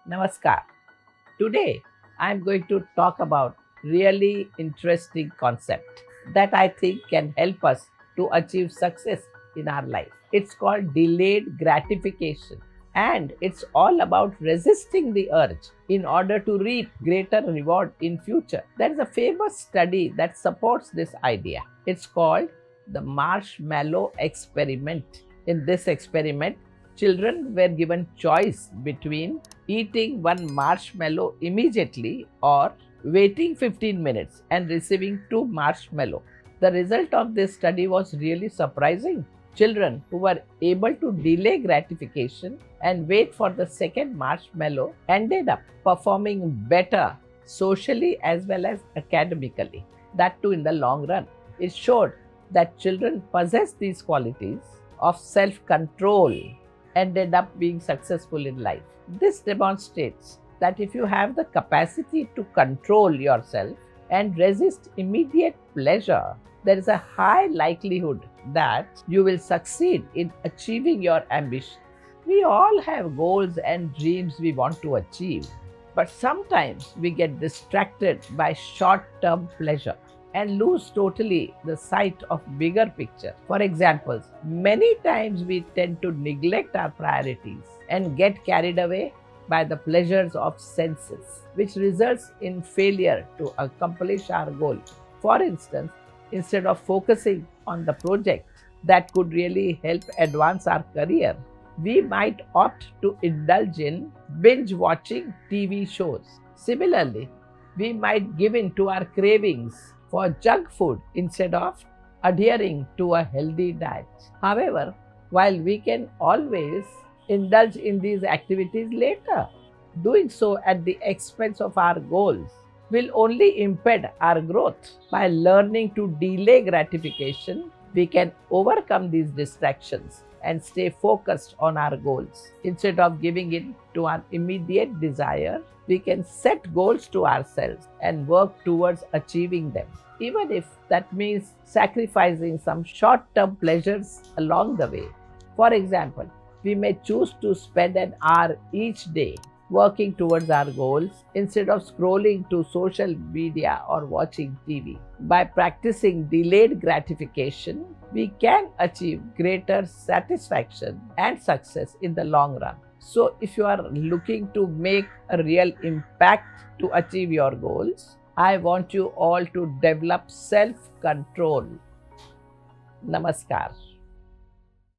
Namaskar. Today I am going to talk about really interesting concept that I think can help us to achieve success in our life. It's called delayed gratification, and it's all about resisting the urge in order to reap greater reward in future. There is a famous study that supports this idea. It's called the marshmallow experiment. In this experiment, children were given choice between eating one marshmallow immediately or waiting 15 minutes and receiving two marshmallow. The result of this study was really surprising. Children who were able to delay gratification and wait for the second marshmallow ended up performing better socially as well as academically. That too in the long run. It showed that children possess these qualities of self control ended up being successful in life. This demonstrates that if you have the capacity to control yourself and resist immediate pleasure, there is a high likelihood that you will succeed in achieving your ambition. We all have goals and dreams we want to achieve, but sometimes we get distracted by short term pleasure and lose totally the sight of bigger picture. For example, many times we tend to neglect our priorities and get carried away by the pleasures of senses, which results in failure to accomplish our goal. For instance, instead of focusing on the project that could really help advance our career, we might opt to indulge in binge watching TV shows. Similarly, we might give in to our cravings for junk food instead of adhering to a healthy diet. However, while we can always indulge in these activities later, doing so at the expense of our goals will only impede our growth. By learning to delay gratification, we can overcome these distractions and stay focused on our goals. Instead of giving in to our immediate desire, we can set goals to ourselves and work towards achieving them, even if that means sacrificing some short term pleasures along the way. For example, we may choose to spend an hour each day working towards our goals instead of scrolling to social media or watching TV. By practicing delayed gratification, we can achieve greater satisfaction and success in the long run. So, if you are looking to make a real impact to achieve your goals, I want you all to develop self control. Namaskar.